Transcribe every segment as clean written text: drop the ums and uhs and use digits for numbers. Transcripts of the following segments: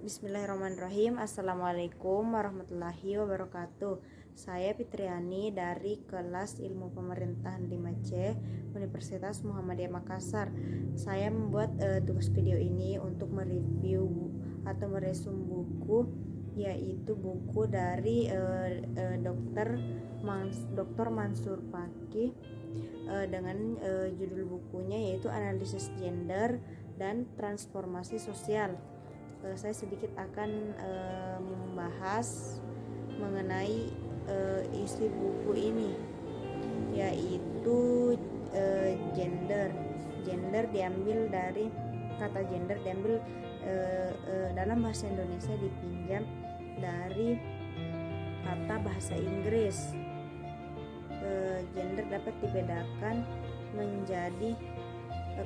Bismillahirrahmanirrahim. Assalamualaikum warahmatullahi wabarakatuh. Saya Fitriani dari kelas Ilmu Pemerintahan 5C Universitas Muhammadiyah Makassar. Saya membuat tugas video ini untuk mereview atau meresum buku, yaitu buku dari Dr. Mansur Fakih dengan judul bukunya yaitu Analisis Gender dan Transformasi Sosial. Saya sedikit akan membahas mengenai isi buku ini, yaitu gender. Gender diambil dari kata gender diambil dalam bahasa Indonesia dipinjam dari kata bahasa Inggris. Gender dapat dibedakan menjadi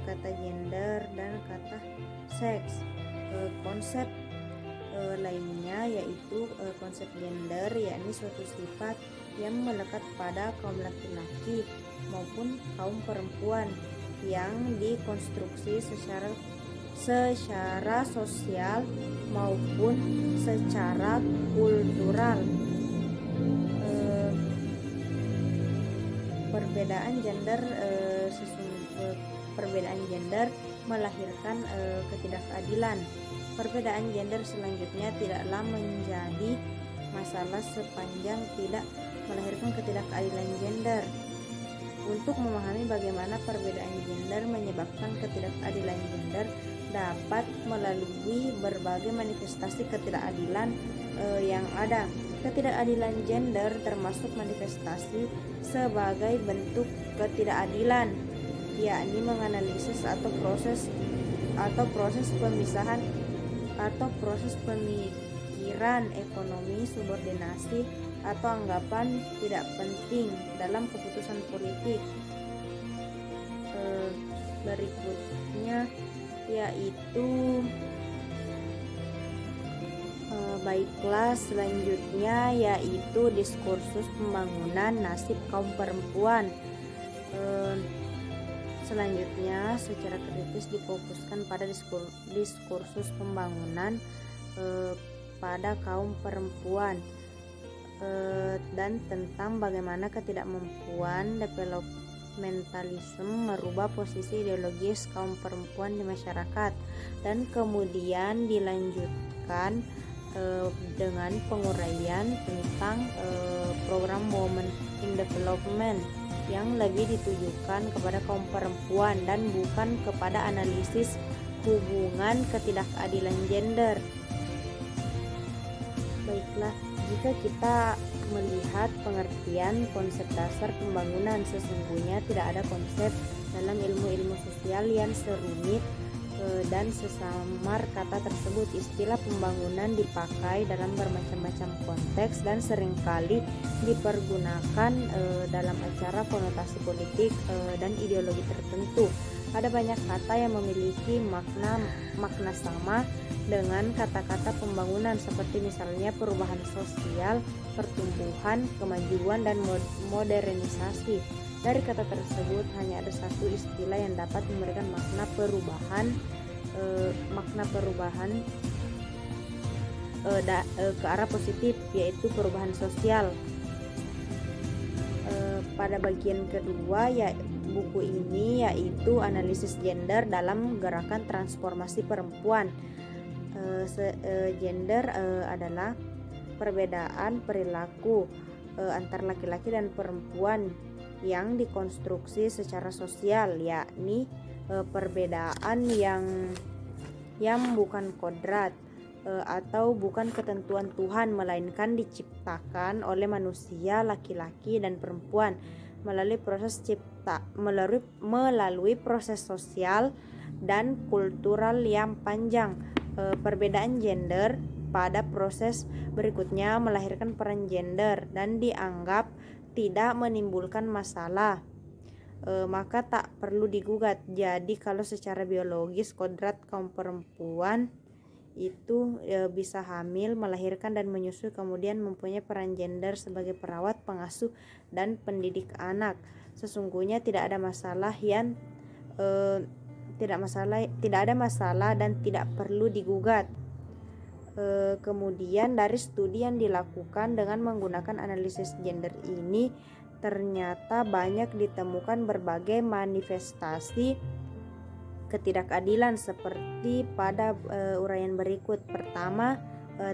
kata gender dan kata seks. Konsep lainnya yaitu konsep gender, yakni suatu sifat yang melekat pada kaum laki-laki maupun kaum perempuan yang dikonstruksi secara sosial maupun secara kultural. Perbedaan gender melahirkan ketidakadilan. Perbedaan gender selanjutnya tidaklah menjadi masalah sepanjang tidak melahirkan ketidakadilan gender. Untuk memahami bagaimana perbedaan gender menyebabkan ketidakadilan gender dapat melalui berbagai manifestasi ketidakadilan yang ada. Ketidakadilan gender termasuk manifestasi sebagai bentuk ketidakadilan, yakni menganalisis atau proses pemisahan atau proses pemikiran ekonomi, subordinasi atau anggapan tidak penting dalam keputusan politik. Berikutnya yaitu baiklah, selanjutnya yaitu diskursus pembangunan nasib kaum perempuan. Selanjutnya, secara kritis difokuskan pada diskursus pembangunan pada kaum perempuan dan tentang bagaimana ketidakmampuan developmentalisme merubah posisi ideologis kaum perempuan di masyarakat, dan kemudian dilanjutkan dengan penguraian tentang program Women in Development yang lebih ditujukan kepada kaum perempuan dan bukan kepada analisis hubungan ketidakadilan gender. Baiklah, jika kita melihat pengertian konsep dasar pembangunan, sesungguhnya tidak ada konsep dalam ilmu-ilmu sosial yang serumit dan sesamar kata tersebut. Istilah pembangunan dipakai dalam bermacam-macam konteks dan seringkali dipergunakan dalam acara konotasi politik dan ideologi tertentu. Ada banyak kata yang memiliki makna sama dengan kata-kata pembangunan, seperti misalnya perubahan sosial, pertumbuhan, kemajuan, dan modernisasi. Dari kata tersebut hanya ada satu istilah yang dapat memberikan makna perubahan ke arah positif, yaitu perubahan sosial. Pada bagian kedua buku ini yaitu analisis gender dalam gerakan transformasi perempuan. Gender adalah perbedaan perilaku antar laki-laki dan perempuan yang dikonstruksi secara sosial, yakni perbedaan yang bukan kodrat atau bukan ketentuan Tuhan, melainkan diciptakan oleh manusia laki-laki dan perempuan melalui proses sosial dan kultural yang panjang. Perbedaan gender pada proses berikutnya melahirkan peran gender dan dianggap tidak menimbulkan masalah, maka tak perlu digugat. Jadi kalau secara biologis kodrat kaum perempuan itu bisa hamil, melahirkan dan menyusui, kemudian mempunyai peran gender sebagai perawat, pengasuh, dan pendidik anak. Sesungguhnya tidak ada masalah tidak ada masalah dan tidak perlu digugat. Kemudian dari studi yang dilakukan dengan menggunakan analisis gender ini ternyata banyak ditemukan berbagai manifestasi ketidakadilan seperti pada uraian berikut. Pertama,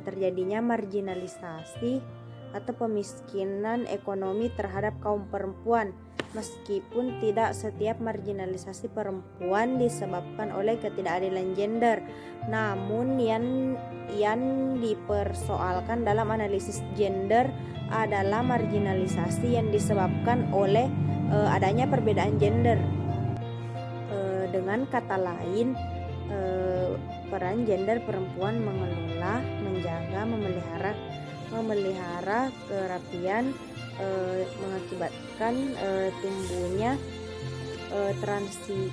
terjadinya marginalisasi atau pemiskinan ekonomi terhadap kaum perempuan. Meskipun tidak setiap marginalisasi perempuan disebabkan oleh ketidakadilan gender, namun yang dipersoalkan dalam analisis gender adalah marginalisasi yang disebabkan oleh adanya perbedaan gender. Dengan kata lain, peran gender perempuan mengelola, menjaga, memelihara kerapian mengakibatkan tumbuhnya transisi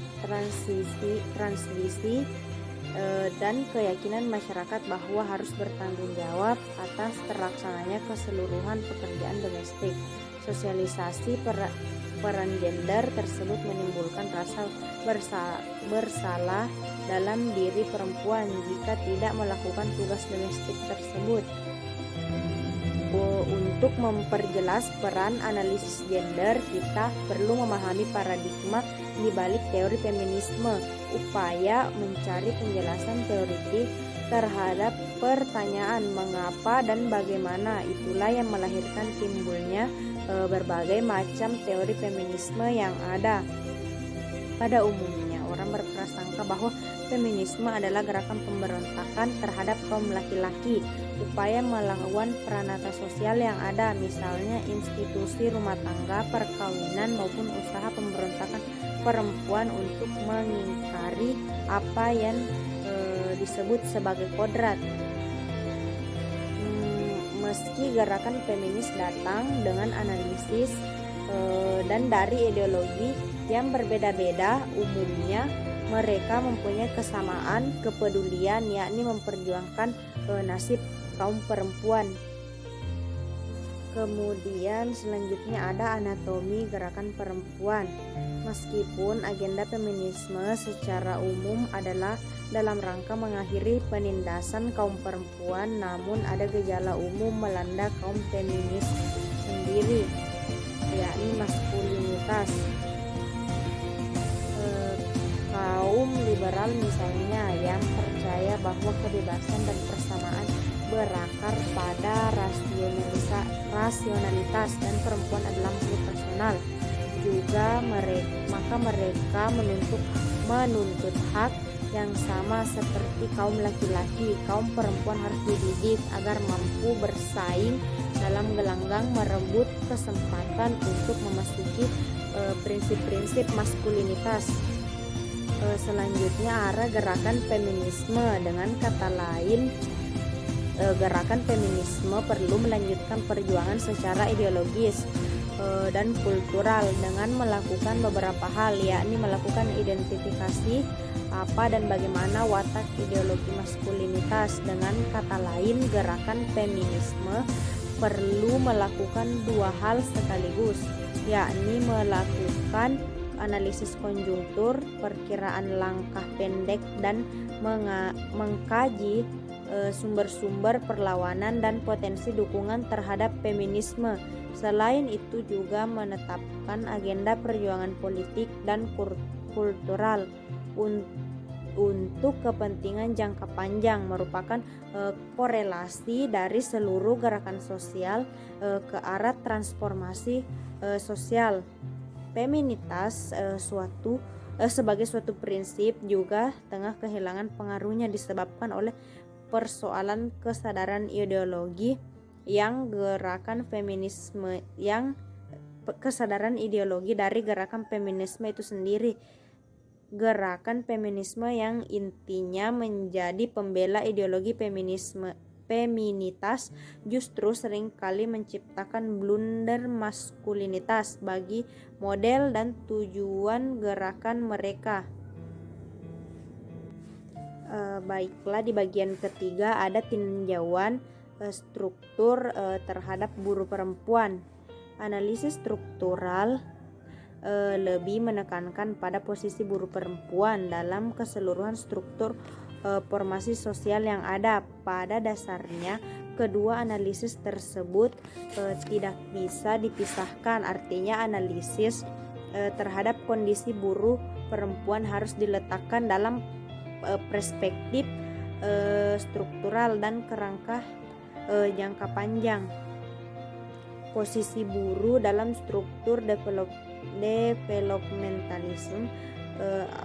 dan keyakinan masyarakat bahwa harus bertanggung jawab atas terlaksananya keseluruhan pekerjaan domestik. Sosialisasi peran gender tersebut menimbulkan rasa bersalah dalam diri perempuan jika tidak melakukan tugas domestik tersebut. Untuk memperjelas peran analisis gender, kita perlu memahami paradigma di balik teori feminisme, upaya mencari penjelasan teoritik terhadap pertanyaan mengapa dan bagaimana. Itulah yang melahirkan timbulnya berbagai macam teori feminisme yang ada. Pada umumnya, orang berprasangka bahwa feminisme adalah gerakan pemberontakan terhadap kaum laki-laki, upaya melawan peranata sosial yang ada, misalnya institusi rumah tangga, perkawinan, maupun usaha pemberontakan perempuan untuk mengingkari apa yang disebut sebagai kodrat. Meski gerakan feminis datang dengan analisis dan dari ideologi yang berbeda-beda, umumnya mereka mempunyai kesamaan kepedulian, yakni memperjuangkan nasib kaum perempuan. Kemudian selanjutnya ada anatomi gerakan perempuan. Meskipun agenda feminisme secara umum adalah dalam rangka mengakhiri penindasan kaum perempuan, namun ada gejala umum melanda kaum feminis sendiri, yakni maskulinitas. Kaum liberal misalnya yang percaya bahwa kebebasan dan persamaan berakar pada rasionalitas dan perempuan adalah makhluk personal. Juga mereka menuntut hak yang sama seperti kaum laki-laki. Kaum perempuan harus dididik agar mampu bersaing dalam gelanggang merebut kesempatan untuk memasuki prinsip-prinsip maskulinitas. Selanjutnya ada gerakan feminisme. Dengan kata lain, gerakan feminisme perlu melanjutkan perjuangan secara ideologis dan kultural dengan melakukan beberapa hal, yakni melakukan identifikasi apa dan bagaimana watak ideologi maskulinitas. Dengan kata lain, gerakan feminisme perlu melakukan dua hal sekaligus, yakni melakukan analisis konjungtur, perkiraan langkah pendek, dan mengkaji sumber-sumber perlawanan dan potensi dukungan terhadap feminisme. Selain itu juga menetapkan agenda perjuangan politik dan kultural untuk kepentingan jangka panjang, merupakan korelasi dari seluruh gerakan sosial ke arah transformasi sosial. Feminitas sebagai suatu prinsip juga tengah kehilangan pengaruhnya disebabkan oleh persoalan kesadaran ideologi yang kesadaran ideologi dari gerakan feminisme itu sendiri. Gerakan feminisme yang intinya menjadi pembela ideologi feminitas justru seringkali menciptakan blunder maskulinitas bagi model dan tujuan gerakan mereka. Baiklah, di bagian ketiga ada tinjauan struktur terhadap buruh perempuan. Analisis struktural lebih menekankan pada posisi buruh perempuan dalam keseluruhan struktur formasi sosial yang ada. Pada dasarnya, kedua analisis tersebut tidak bisa dipisahkan. Artinya analisis terhadap kondisi buruh perempuan harus diletakkan dalam perspektif struktural dan kerangka jangka panjang. Posisi buruh dalam struktur developmentalism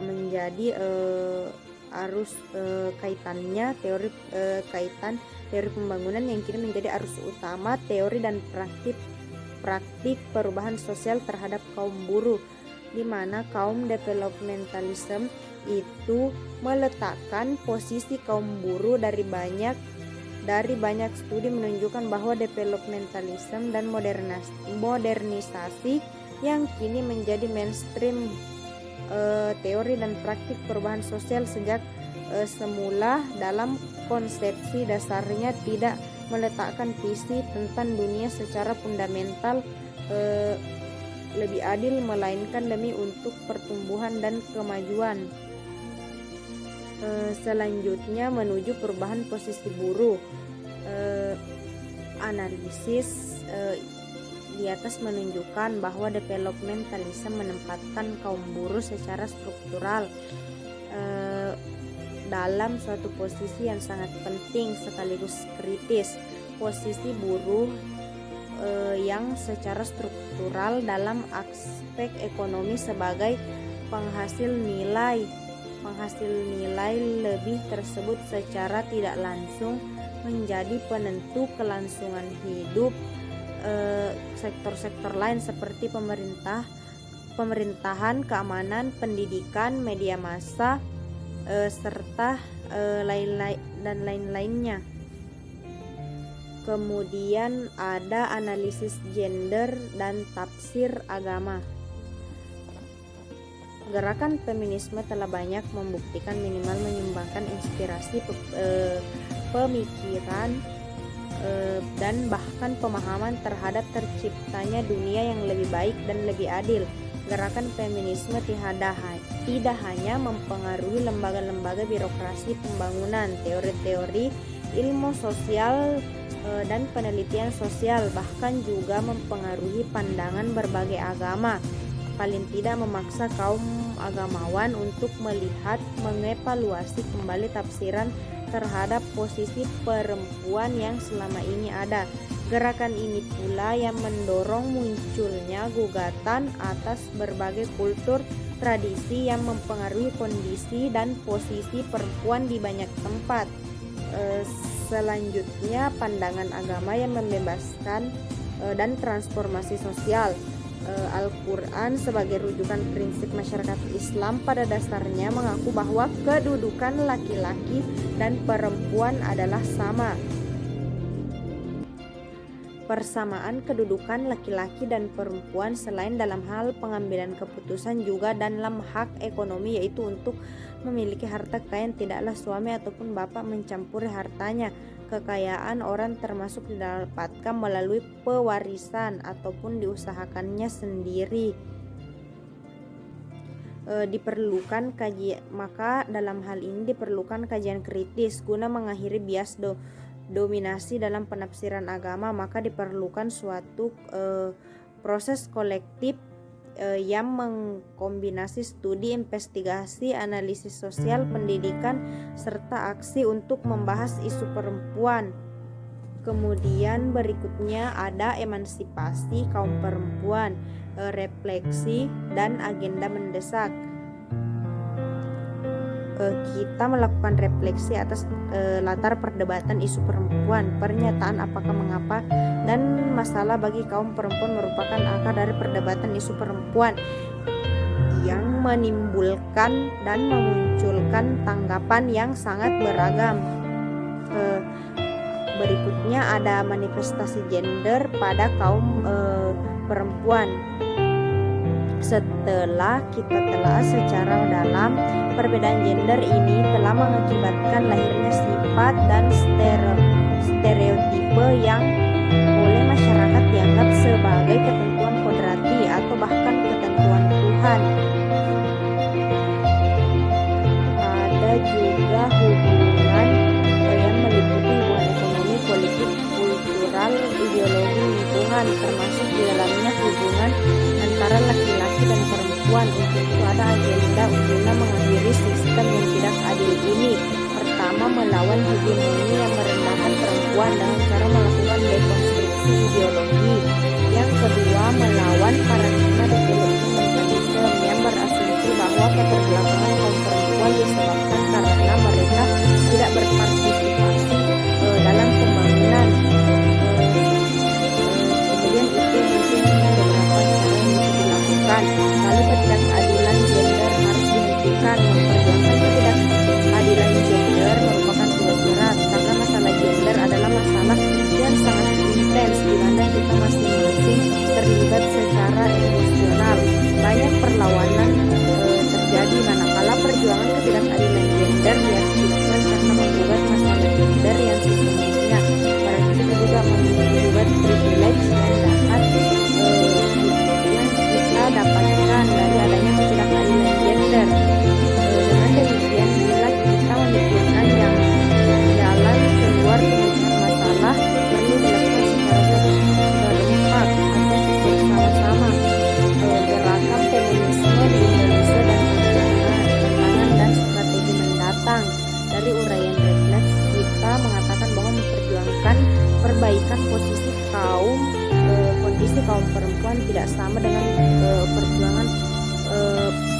menjadi arus kaitannya kaitan teori pembangunan yang kini menjadi arus utama teori dan praktik perubahan sosial terhadap kaum buruh, di mana kaum developmentalism itu meletakkan posisi kaum buruh. Dari banyak studi menunjukkan bahwa developmentalism dan modernisasi yang kini menjadi mainstream teori dan praktik perubahan sosial sejak semula dalam konsepsi dasarnya tidak meletakkan visi tentang dunia secara fundamental lebih adil, melainkan demi untuk pertumbuhan dan kemajuan. Selanjutnya menuju perubahan posisi buruh. Analisis di atas menunjukkan bahwa developmentalism menempatkan kaum buruh secara struktural dalam suatu posisi yang sangat penting sekaligus kritis. Posisi buruh yang secara struktural dalam aspek ekonomi sebagai penghasil nilai lebih tersebut secara tidak langsung menjadi penentu kelangsungan hidup sektor-sektor lain seperti pemerintahan, keamanan, pendidikan, media massa, serta lain-lainnya. Kemudian ada analisis gender dan tafsir agama. Gerakan feminisme telah banyak membuktikan minimal menyumbangkan inspirasi pemikiran dan bahkan pemahaman terhadap terciptanya dunia yang lebih baik dan lebih adil. Gerakan feminisme tidak hanya mempengaruhi lembaga-lembaga birokrasi pembangunan, teori-teori ilmu sosial dan penelitian sosial, bahkan juga mempengaruhi pandangan berbagai agama. Paling tidak memaksa kaum agamawan untuk melihat, mengevaluasi kembali tafsiran terhadap posisi perempuan yang selama ini ada. Gerakan ini pula yang mendorong munculnya gugatan atas berbagai kultur tradisi yang mempengaruhi kondisi dan posisi perempuan di banyak tempat. Selanjutnya pandangan agama yang membebaskan dan transformasi sosial. Al-Quran sebagai rujukan prinsip masyarakat Islam pada dasarnya mengaku bahwa kedudukan laki-laki dan perempuan adalah sama. Persamaan kedudukan laki-laki dan perempuan selain dalam hal pengambilan keputusan juga dalam hak ekonomi, yaitu untuk memiliki harta kekayaan. Tidaklah suami ataupun bapak mencampuri hartanya. Kekayaan orang termasuk didapatkan melalui pewarisan ataupun diusahakannya sendiri. Maka dalam hal ini diperlukan kajian kritis guna mengakhiri bias dominasi dalam penafsiran agama. Maka diperlukan suatu proses kolektif yang mengkombinasi studi, investigasi, analisis sosial, pendidikan, serta aksi untuk membahas isu perempuan. Kemudian berikutnya ada emansipasi kaum perempuan, refleksi, dan agenda mendesak. Kita melakukan refleksi atas latar perdebatan isu perempuan, pernyataan apakah, mengapa, dan masalah bagi kaum perempuan merupakan akar dari perdebatan isu perempuan yang menimbulkan dan memunculkan tanggapan yang sangat beragam. Berikutnya ada manifestasi gender pada kaum perempuan. Setelah kita telah secara dalam, perbedaan gender ini telah mengakibatkan lahirnya sifat dan stereotipe yang oleh masyarakat dianggap sebagai ketentuan kodrati atau bahkan ketentuan Tuhan. Ada juga hubungan yang meliputi hubungan ekonomi, politik, kultural, ideologi, lingkungan, termasuk di dalamnya hubungan antara laki-laki dan perempuan. Untuk itu ada agenda guna mengakhiri sistem yang tidak adil ini. Pertama, melawan hegemoni yang merendahkan perempuan dengan cara melakukan dekonstruksi ideologi. Yang kedua, melawan paradigma developmentalism yang berasumsi bahwa keterbelakangan kaum perempuan disebabkan karena mereka tidak berpartisipasi dalam pembangunan. Kemudian itu mungkin beberapa cara yang bisa dilakukan. Lalu ketidakadilan gender harus dihentikan. Memperjuangkan ketidakadilan gender merupakan tugas berat karena masalah gender adalah masalah yang sangat intens di mana kita masing-masing terlibat secara emosional. Banyak perlawanan terjadi manakala perjuangan ketidakadilan gender diaktifkan karena menggugat masalah gender yang sesungguhnya. Berarti kita juga menggugat privilege yang kita dapatkan dari adanya ketidakadilan gender. Dengan demikian, bila kita memikirkan yang jalan keluar pemecahan masalah, perlu dilakukan secara berempat atau bersama-sama. Gerakan feminisme di Indonesia dan tantangan dan strategi mendatang. Dari uraian refleks kita mengatakan bahwa memperjuangkan perbaikan kondisi kaum perempuan tidak sama dengan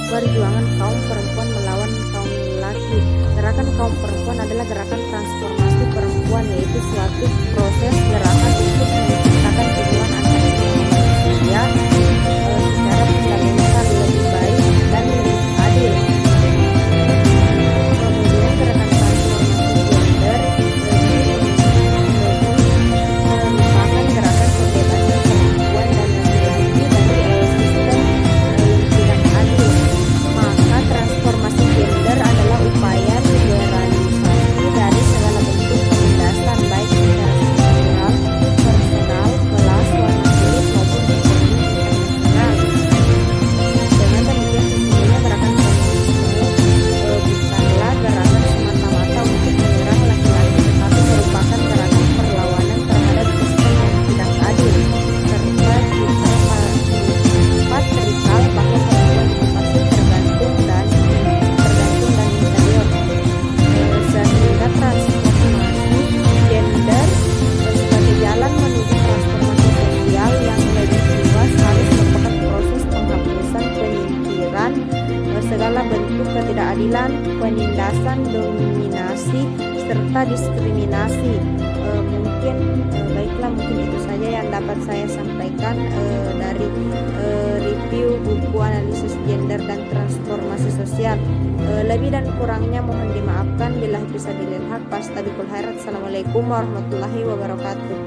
perjuangan kaum perempuan melawan kaum laki. Gerakan kaum perempuan adalah gerakan transformasi perempuan, yaitu suatu proses gerakan untuk menciptakan hubungan antar manusia secara fundamental lebih baik dan lebih adil. Kemudian gerakan transformasi gender merupakan gerakan pembebasan perempuan dan laki-laki dari sistem yang tidak adil. Maka transformasi gender adalah upaya liberalisasi dari segala bentuk penindasan baik secara struktural, personal, kelas, warna kulit maupun ekonomi internasional. Dengan demikian sesungguhnya gerakan feminisme bukanlah gerakan semata-mata untuk menyerang laki-laki, tetapi merupakan gerakan perlawanan terhadap sistem yang tidak adil serta patriarkal bahwa perempuan itu pasti tergantung dan inferior. Sehingga transformasi gender sebagai jalan menuju transformasi sosial yang lebih luas harus merupakan proses penghapusan penyingkiran segala bentuk ketidakadilan, penindasan, dominasi, serta diskriminasi. Mungkin itu saja yang dapat saya sampaikan dari review buku analisis gender dan transformasi sosial. Lebih dan kurangnya mohon dimaafkan. Billahi fisabilil haq. Fastabiqul khairat. Assalamualaikum warahmatullahi wabarakatuh.